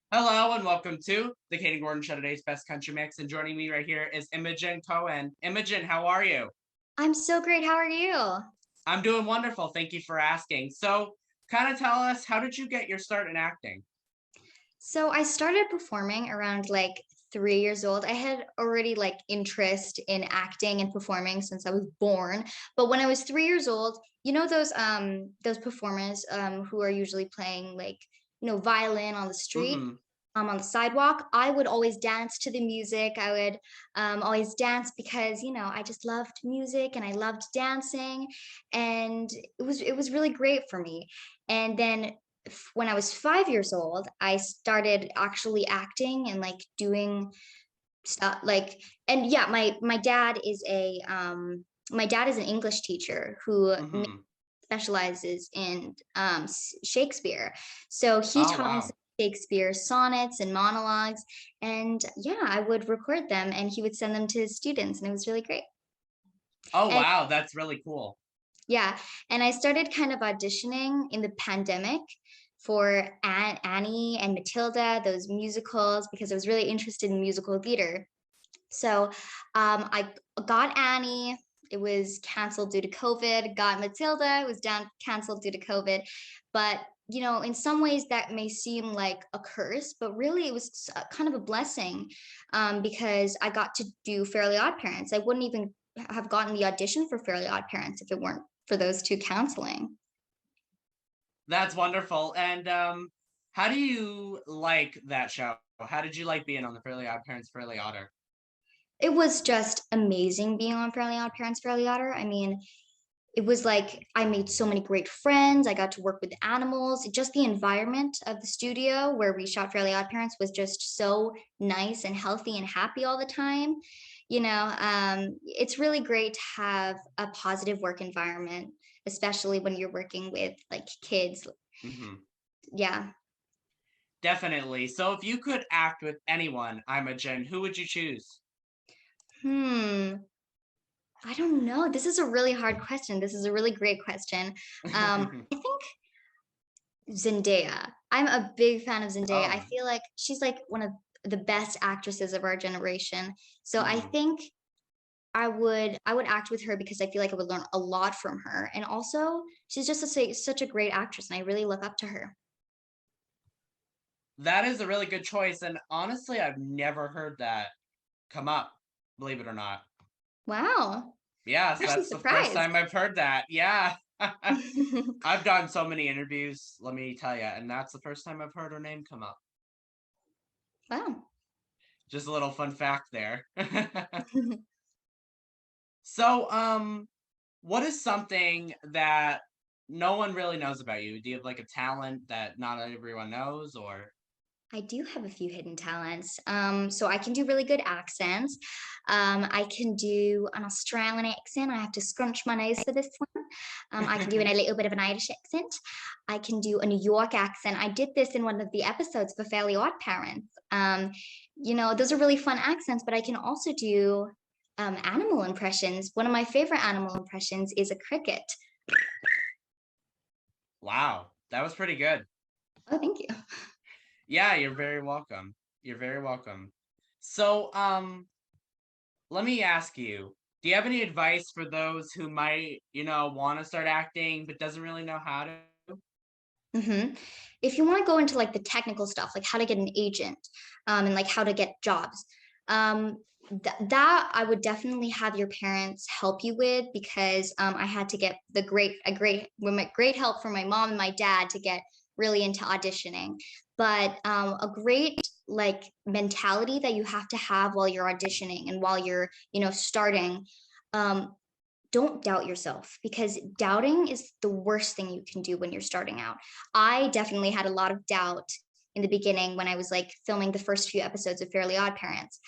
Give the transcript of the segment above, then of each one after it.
Hello and welcome to the Kayden Show, today's best country mix. And joining me right here is Imogen Cohen. Imogen, how are you? I'm so great. How are you? I'm doing wonderful. Thank you for asking. So, kind of tell us, how did you get your start in acting? So I started performing around like 3 years old. I had already like interest in acting and performing since I was born. But when I was 3 years old, you know those performers who are usually playing like violin on the street, Mm-hmm. on the sidewalk. I would always dance to the music. I would always dance because I just loved music and I loved dancing, and it was really great for me. And then when I was 5 years old, I started actually acting and like doing stuff like, and yeah, my dad is an English teacher who Mm-hmm. specializes in Shakespeare. So he Oh, taught me wow. some Shakespeare sonnets and monologues, and yeah, I would record them and he would send them to his students, and it was really great. Oh, And wow. That's really cool. yeah, and I started kind of auditioning in the pandemic for Annie and Matilda, those musicals, because I was really interested in musical theater. So I got Annie. It was canceled due to COVID. Got Matilda. It was down canceled due to COVID. But in some ways that may seem like a curse, but really it was kind of a blessing, because I got to do Fairly Odd Parents. I wouldn't even have gotten the audition for Fairly Odd Parents if it weren't for those two counseling. That's wonderful. And how do you like that show? How did you like being on the Fairly Odd Parents, Fairly Odder? It was just amazing being on Fairly Odd Parents, Fairly Odder. I mean, it was like I made so many great friends. I got to work with animals. Just the environment of the studio where we shot Fairly Odd Parents was just so nice and healthy and happy all the time. It's really great to have a positive work environment, especially when you're working with like kids. Mm-hmm. Yeah. Definitely. So, if you could act with anyone, Imogen, who would you choose? Hmm. I don't know. This is a really hard question. This is a really great question. I think Zendaya. I'm a big fan of Zendaya. I Oh. feel like she's like one of the best actresses of our generation. So I Mhm. think I would act with her because I feel like I would learn a lot from her. And also, she's just such a great actress, and I really look up to her. That is a really good choice, and honestly, I've never heard that come up, believe it or not. Wow. Yes, I'm actually that's the first surprised. time I've heard that. Yeah. I've done so many interviews, let me tell you, and that's the first time I've heard her name come up. Wow. Just a little fun fact there. So, what is something that no one really knows about you? Do you have, like, a talent that not everyone knows, or I do have a few hidden talents. So I can do really good accents. I can do an Australian accent. I have to scrunch my nose for this one. I can do a little bit of an Irish accent. I can do a New York accent. I did this in one of the episodes for Fairly Odd Parents. Those are really fun accents, but I can also do animal impressions. One of my favorite animal impressions is a cricket. Wow, that was pretty good. Oh, thank you. Yeah, you're very welcome. You're very welcome. So, let me ask you, do you have any advice for those who might, want to start acting but doesn't really know how to? hmm If you want to go into like the technical stuff, like how to get an agent, and like how to get jobs, that I would definitely have your parents help you with, because I had to get great help from my mom and my dad to get really into auditioning. But a great like mentality that you have to have while you're auditioning and while you're starting. Um, don't doubt yourself, because doubting is the worst thing you can do when you're starting out. I definitely had a lot of doubt in the beginning when I was like filming the first few episodes of Fairly Odd Parents.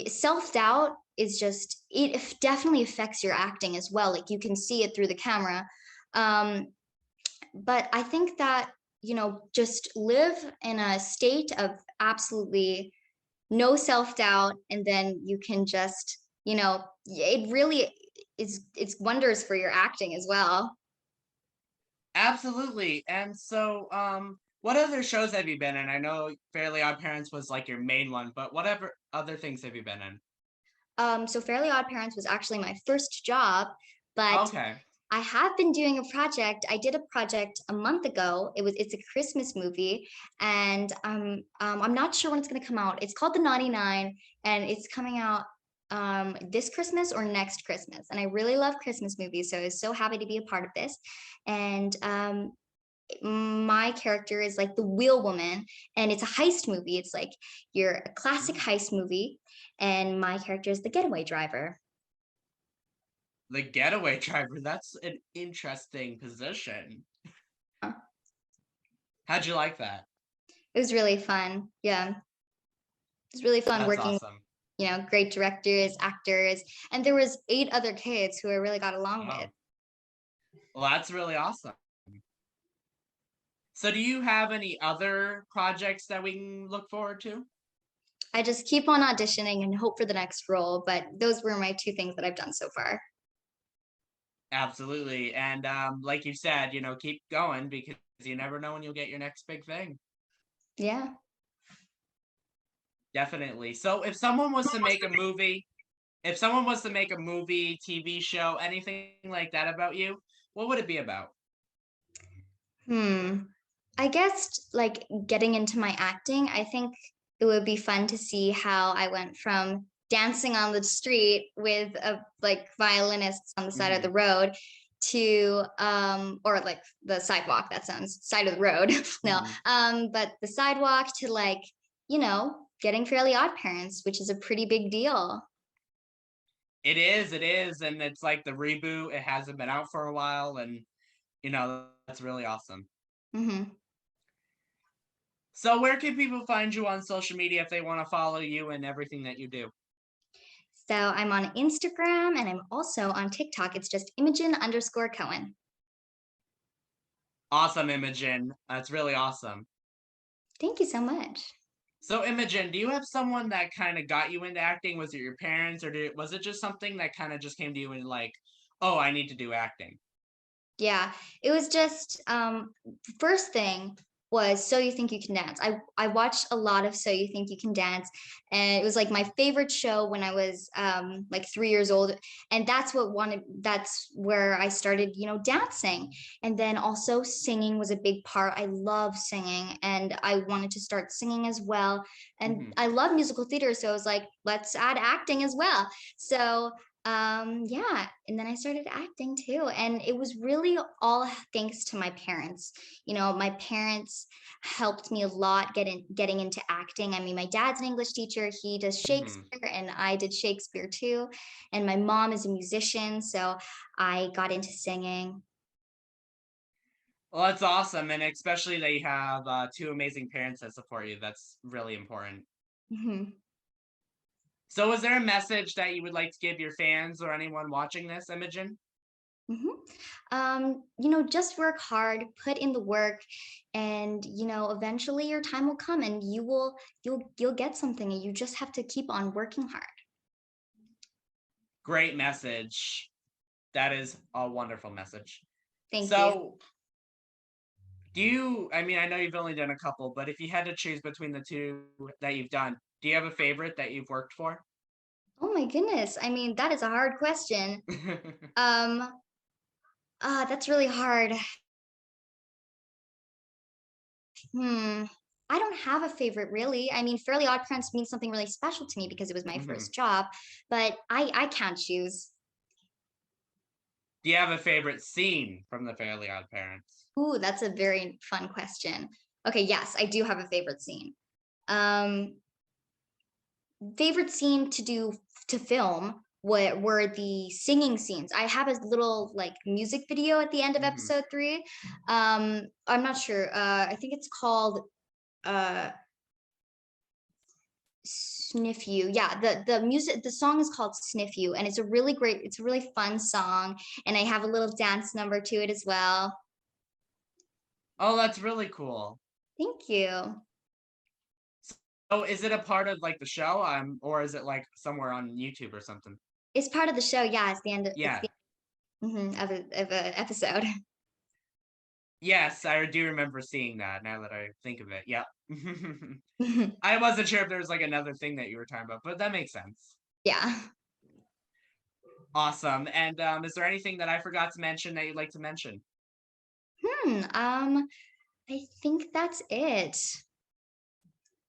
Self doubt is just, it definitely affects your acting as well. Like you can see it through the camera. Um, but I think that, just live in a state of absolutely no self doubt, and then you can just, it really it's wonders for your acting as well. Absolutely. And so, What other shows have you been in? I know Fairly Odd Parents was like your main one, but whatever other things have you been in? So Fairly Odd Parents was actually my first job, but Okay. I have been doing a project. I did a project a month ago. It's a Christmas movie, and I'm not sure when it's gonna come out. It's called The Naughty Nine, and it's coming out this Christmas or next Christmas. And I really love Christmas movies, so I was so happy to be a part of this. And my character is like the wheel woman, and it's a heist movie. It's like you're a classic Mm. heist movie, and my character is the getaway driver. The getaway driver, that's an interesting position. Huh. How'd you like that? It was really fun. Yeah, it was really fun That's working, awesome. great directors, actors, and there was 8 other kids who I really got along with. Wow. Well, that's really awesome. So do you have any other projects that we can look forward to? I just keep on auditioning and hope for the next role, but those were my 2 things that I've done so far. Absolutely. And like you said, keep going because you never know when you'll get your next big thing. Yeah. Definitely. So if someone was to make a movie, TV show, anything like that about you, what would it be about? Hmm. I guess like getting into my acting, I think it would be fun to see how I went from dancing on the street with a like violinists on the side of the Mhm, road to or like the sidewalk, that sounds side of the road. No. mhm. But the sidewalk to like, getting Fairly Odd Parents, which is a pretty big deal. It is, and it's like the reboot. It hasn't been out for a while, and that's really awesome. Hmm. So where can people find you on social media if they want to follow you and everything that you do? So I'm on Instagram and I'm also on TikTok. It's just Imogen_Cohen. Awesome, Imogen. That's really awesome. Thank you so much. So, Imogen, do you have someone that kind of got you into acting? Was it your parents, or was it just something that kind of just came to you and like, oh, I need to do acting? Yeah, it was just first thing was So You Think You Can Dance. I watched a lot of So You Think You Can Dance, and it was like my favorite show when I was like 3 years old, and that's where I started, dancing, and then also singing was a big part. I love singing, and I wanted to start singing as well, and Hmm. I love musical theater, so I was like, let's add acting as well. So yeah, and then I started acting too, and it was really all thanks to my parents. My parents helped me a lot getting into acting. I mean, my dad's an English teacher, he does Hmm. Shakespeare, and I did Shakespeare too, and my mom is a musician, so I got into singing. Well, that's awesome, and especially that you have two amazing parents that support you. That's really important. Hmm. So, is there a message that you would like to give your fans or anyone watching this, Imogen? Hmm. Just work hard, put in the work, and eventually your time will come, and you'll get something, and you just have to keep on working hard. Great message. That is a wonderful message. Thank you. So, I mean, I know you've only done a couple, but if you had to choose between the two that you've done, do you have a favorite that you've worked for? Oh my goodness. I mean, that is a hard question. Um, that's really hard. Hmm. I don't have a favorite really. I mean, Fairly Odd Parents means something really special to me because it was my Mhm. first job, but I can't choose. Do you have a favorite scene from The Fairly Odd Parents? Ooh, that's a very fun question. Okay, yes, I do have a favorite scene. Um, Favorite scene to film were the singing scenes. I have a little like music video at the end of Mhm. episode 3. I'm not sure. I think it's called uh Sniff You. Yeah, the song is called Sniff You, and it's a really fun song, and I have a little dance number to it as well. Oh, that's really cool. Thank you. So, is it a part of like the show, or is it like somewhere on YouTube or something? It's part of the show. Yeah, it's Yeah. the of a episode. Yes, I do remember seeing that now that I think of it. Yep. I wasn't sure if there was like another thing that you were talking about, but that makes sense. Yeah. Awesome. And is there anything that I forgot to mention that you'd like to mention? I think that's it.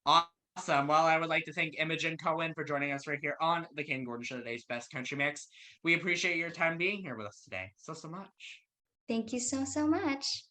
Awesome. Well, I would like to thank Imogen Cohen for joining us right here on the Kayden Gordon Show, today's best country mix. We appreciate your time being here with us today so much. Thank you so, so much.